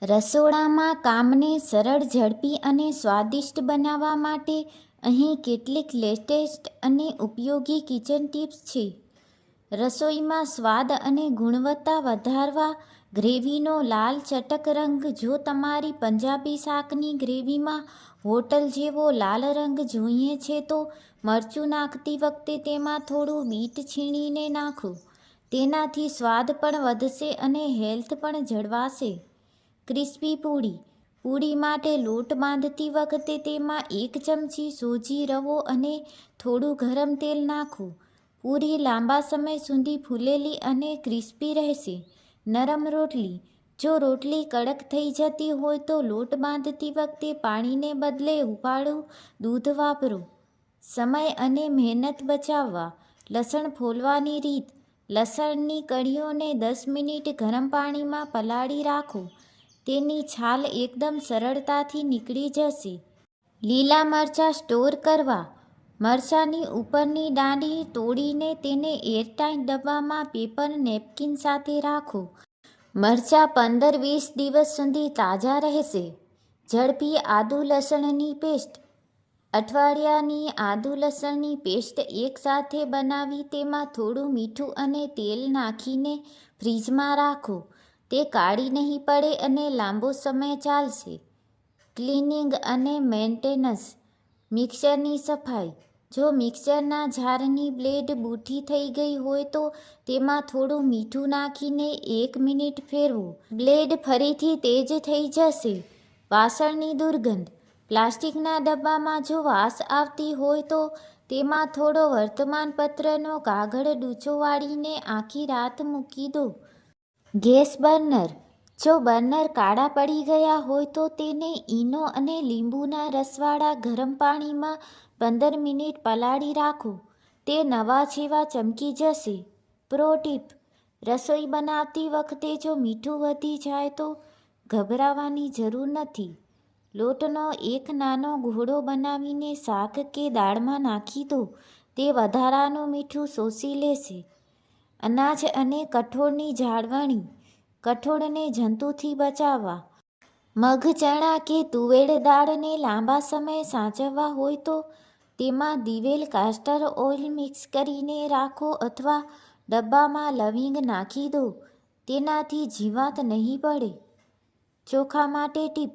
રસોડામાં કામને સરળ, ઝડપી અને સ્વાદિષ્ટ બનાવવા માટે અહીં કેટલીક લેટેસ્ટ અને ઉપયોગી કિચન ટિપ્સ છે. રસોઈમાં સ્વાદ અને ગુણવત્તા વધારવા ગ્રેવીનો લાલ ચટક રંગ. જો તમારી પંજાબી શાકની ગ્રેવીમાં હોટલ જેવો લાલ રંગ જોઈએ છે તો મરચું નાખતી વખતે તેમાં થોડું બીટ છીણીને નાખો. તેનાથી સ્વાદ પણ વધશે અને હેલ્થ પણ જળવાશે. ક્રિસ્પી પૂરી. પૂરી માટે લોટ બાંધતી વખતે તેમાં 1 ચમચી સોજી રવો અને થોડું ગરમ તેલ નાખો. પૂરી લાંબા સમય સુધી ફૂલેલી અને ક્રિસ્પી રહેશે. નરમ રોટલી. જો રોટલી કડક થઈ જતી હોય તો લોટ બાંધતી વખતે પાણીને બદલે હુંફાળું દૂધ વાપરો. સમય અને મહેનત બચાવવા. લસણ ફોલવાની રીત. લસણની કળીઓને 10 મિનિટ ગરમ પાણીમાં પલાળી રાખો. તેની છાલ એકદમ સરળતાથી નીકળી જશે. લીલા મરચાં સ્ટોર કરવા. મરચાંની ઉપરની ડાળી તોડીને તેને એરટાઇટ ડબ્બામાં પેપર નેપકિન સાથે રાખો. મરચાં 15-20 દિવસ સુધી તાજા રહેશે. ઝડપી આદુ લસણની પેસ્ટ. અઠવાડિયાની આદુ લસણની પેસ્ટ એકસાથે બનાવી તેમાં થોડું મીઠું અને તેલ નાખીને ફ્રીજમાં રાખો. તે કાળી નહીં પડે અને લાંબો સમય ચાલશે. ક્લિનિંગ અને મેન્ટેનન્સ. મિક્સરની સફાઈ. જો મિક્સરના જારની બ્લેડ બૂઠી થઈ ગઈ હોય તો તેમાં થોડું મીઠું નાખીને 1 મિનિટ ફેરવો. બ્લેડ ફરીથી તેજ થઈ જશે. વાસણની દુર્ગંધ. પ્લાસ્ટિકના ડબ્બામાં જો વાસ આવતી હોય તો તેમાં થોડો વર્તમાનપત્રનો કાગળ ડૂચો વાળીને આખી રાત મૂકી દો. Gas burner. જો બર્નર કાળા પડી ગયા હોય તો તેને ઈનો અને લીંબુના રસવાળા ગરમ પાણીમાં 15 મિનિટ પલાળી રાખો. તે નવા જેવા ચમકી જશે. Pro tip. રસોઈ બનાવતી વખતે જો મીઠું વધી જાય તો ગભરાવાની જરૂર નથી. લોટનો એક નાનો ઘોડો બનાવીને શાક કે દાળમાં નાખી દો. તે વધારાનું મીઠું શોષી લેશે. અનાજ અને કઠોળની જાળવણી. કઠોળને જંતુથી બચાવવા. મગ, ચણા કે તુવેર દાળને લાંબા સમય સાચવવા હોય તો તેમાં દિવેલ કાસ્ટર ઓઇલ મિક્સ કરીને રાખો અથવા ડબ્બામાં લવિંગ નાખી દો. તેનાથી જીવાત નહીં પડે. ચોખા માટે ટીપ.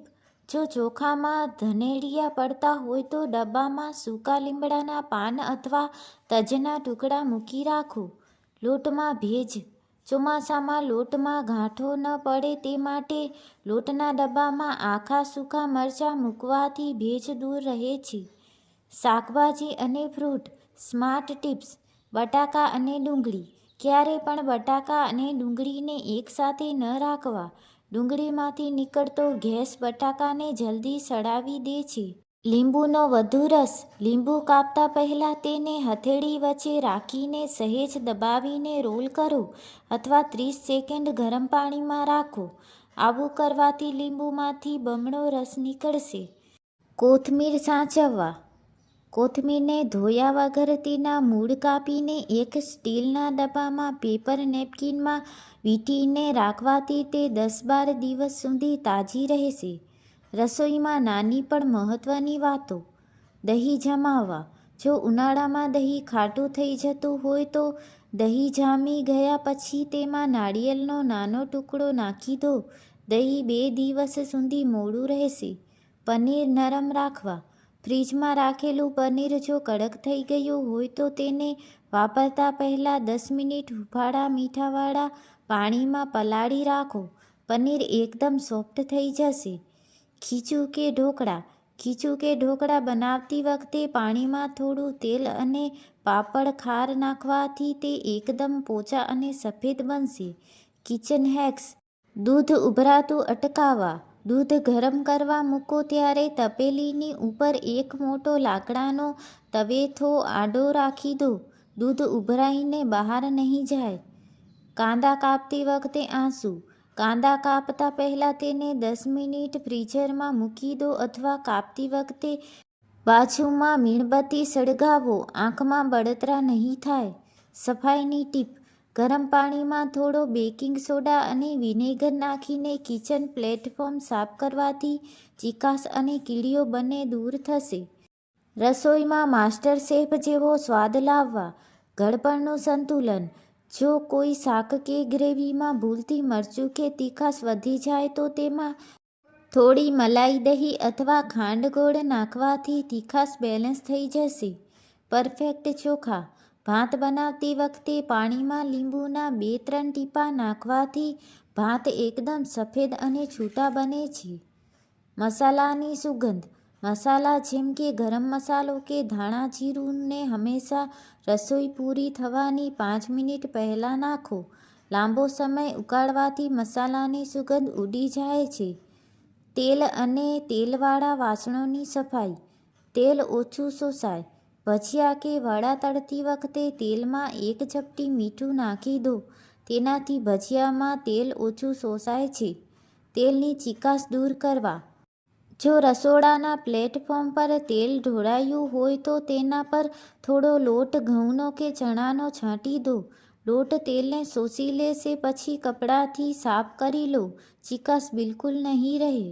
જો ચોખામાં ધનેડિયા પડતા હોય તો ડબ્બામાં સૂકા લીમડાના પાન અથવા તજના ટુકડા મૂકી રાખો. લોટમાં ભેજ. ચોમાસામાં લોટમાં ગાંઠો ન પડે તે માટે લોટના ડબ્બામાં આખા સૂકા મરચાં મૂકવાથી ભેજ દૂર રહે છે. શાકભાજી અને ફ્રૂટ. Smart tips. બટાકા અને ડુંગળી. ક્યારે પણ બટાકા અને ડુંગળીને એકસાથે ન રાખવા. ડુંગળીમાંથી નીકળતો ગેસ બટાકાને જલ્દી સડાવી દે છે. લીંબુનો વધુ રસ. લીંબુ કાપતા પહેલાં તેને હથેળી વચ્ચે રાખીને સહેજ દબાવીને રોલ કરો અથવા 30 સેકન્ડ ગરમ પાણીમાં રાખો. આવું કરવાથી લીંબુમાંથી બમણો રસ નીકળશે. કોથમીર સાચવવા. કોથમીરને ધોયા વગર તેના મૂળ કાપીને એક સ્ટીલના ડબ્બામાં પેપર નેપકિનમાં વીંટીને રાખવાથી તે 10-12 દિવસ સુધી તાજી રહેશે. રસોઈમાં નાની પણ મહત્વની વાતો. દહીં જમાવવા. જો ઉનાળામાં દહીં ખાટું થઈ જતું હોય તો દહીં જામી ગયા પછી તેમાં નાળિયેરનો નાનો ટુકડો નાખી દો. દહીં 2 દિવસ સુધી મોડું રહેશે. પનીર નરમ રાખવા. ફ્રીજમાં રાખેલું પનીર જો કડક થઈ ગયું હોય તો તેને વાપરતા પહેલાં 10 મિનિટ હુંફાળા મીઠાવાળા પાણીમાં પલાળી રાખો. પનીર એકદમ સોફ્ટ થઈ જશે. ખીચું કે ઢોકળા. ખીચું કે ઢોકળા બનાવતી વખતે પાણીમાં થોડું તેલ અને પાપડ ખાર નાખવાથી તે એકદમ પોચા અને સફેદ બનશે. Kitchen hex. દૂધ ઉભરાતું અટકાવવા. દૂધ ગરમ કરવા મૂકો ત્યારે તપેલીની ઉપર એક મોટો લાકડાનો તવેથો આડો રાખી દો. દૂધ ઉભરાઈને બહાર નહીં જાય. કાંદા કાપતી વખતે આંસુ. કાંદા કાપતા પહેલાં તેને 10 મિનિટ ફ્રીઝરમાં મૂકી દો અથવા કાપતી વખતે બાજુમાં મીણબત્તી સળગાવો. આંખમાં બળતરા નહીં થાય. સફાઈની ટીપ. ગરમ પાણીમાં થોડો બેકિંગ સોડા અને વિનેગર નાખીને કિચન પ્લેટફોર્મ સાફ કરવાથી ચીકાશ અને કીડીઓ બંને દૂર થશે. રસોઈમાં માસ્ટર શેફ જેવો સ્વાદ લાવવા. ગળપણનું સંતુલન. જો કોઈ શાક કે ગ્રેવીમાં ભૂલથી મરચું કે તીખાશ વધી જાય તો તેમાં થોડી મલાઈ, દહીં અથવા ખાંડ ગોળ નાખવાથી તીખાશ બેલેન્સ થઈ જશે. પરફેક્ટ ચોખા. ભાત બનાવતી વખતે પાણીમાં લીંબુના 2-3 ટીપાં નાખવાથી ભાત એકદમ સફેદ અને છૂટા બને છે. મસાલાની સુગંધ. મસાલા જેમ કે ગરમ મસાલો કે ધાણા જીરુંને હંમેશા રસોઈ પૂરી થવાની 5 મિનિટ પહેલાં નાખો. લાંબો સમય ઉકાળવાથી મસાલાની સુગંધ ઉડી જાય છે. તેલ અને તેલવાળા વાસણોની સફાઈ. તેલ ઓછું શોષાય. ભજીયા કે વડા તળતી વખતે તેલમાં 1 ચપટી મીઠું નાખી દો. તેનાથી ભજીયામાં તેલ ઓછું શોષાય છે. તેલની ચીકાશ દૂર કરવા. જો રસોડાના પ્લેટફોર્મ પર તેલ ઢોળાયું હોય તો તેના પર થોડો લોટ ઘઉંનો કે ચણાનો છાંટી દો. લોટ તેલને શોષી લેશે. પછી કપડાથી સાફ કરી લો. ચીકાશ બિલકુલ નહીં રહે.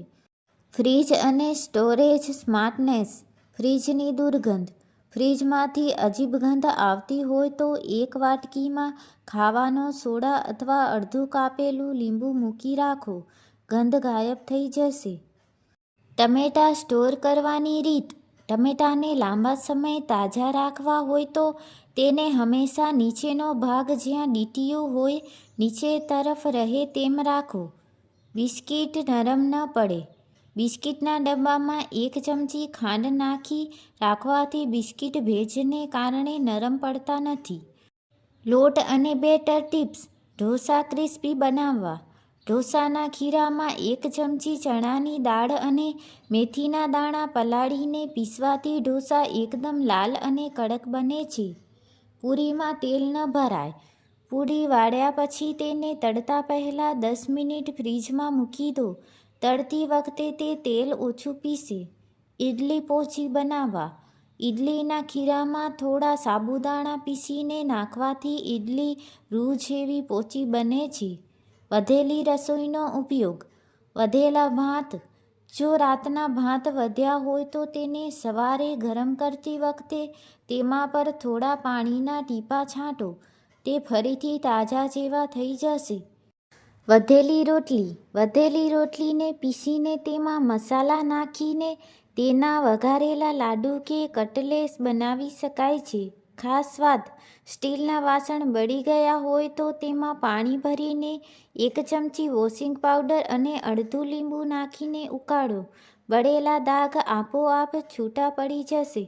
ફ્રીજ અને સ્ટોરેજ સ્માર્ટનેસ. ફ્રીજની દુર્ગંધ. ફ્રીજમાંથી અજીબ ગંધ આવતી હોય તો એક વાટકીમાં ખાવાનો સોડા અથવા અડધું કાપેલું લીંબુ મૂકી રાખો. ગંધ ગાયબ થઈ જશે. ટમેટાં સ્ટોર કરવાની રીત. ટમેટાને લાંબા સમય તાજા રાખવા હોય તો તેને હંમેશા નીચેનો ભાગ જ્યાં ડીટીયું હોય નીચે તરફ રહે તેમ રાખો. બિસ્કિટ નરમ ન પડે. બિસ્કિટના ડબ્બામાં 1 ચમચી ખાંડ નાખી રાખવાથી બિસ્કિટ ભેજને કારણે નરમ પડતા નથી. લોટ અને બેટર ટિપ્સ. ઢોસા ક્રિસ્પી બનાવવા. ઢોસાના ખીરામાં 1 ચમચી ચણાની દાળ અને મેથીના દાણા પલાળીને પીસવાથી ઢોસા એકદમ લાલ અને કડક બને છે. પૂરીમાં તેલ ન ભરાય. પૂરી વાળ્યા પછી તેને તળતા પહેલાં 10 મિનિટ ફ્રીજમાં મૂકી દો. તળતી વખતે તે તેલ ઓછું પીશે. ઇડલી પોચી બનાવવા. ઇડલીના ખીરામાં થોડા સાબુદાણા પીસીને નાખવાથી ઇડલી રૂ જેવી પોચી બને છે. વધેલી રસોઈનો ઉપયોગ. વધેલા ભાત. જો રાતના ભાત વધ્યા હોય તો તેને સવારે ગરમ કરતી વખતે તેમાં પર થોડા પાણીના ટીપાં છાંટો. તે ફરીથી તાજા જેવા થઈ જશે. વધેલી રોટલી. વધેલી રોટલીને પીસીને તેમાં મસાલા નાખીને તેના વઘારેલા લાડુ કે કટલેસ બનાવી શકાય છે. ખાસ વાત. સ્ટીલના વાસણ બળી ગયા હોય તો તેમાં પાણી ભરીને 1 ચમચી વોશિંગ પાવડર અને અડધું લીંબુ નાખીને ઉકાળો. બળેલા દાગ આપોઆપ છૂટા પડી જશે.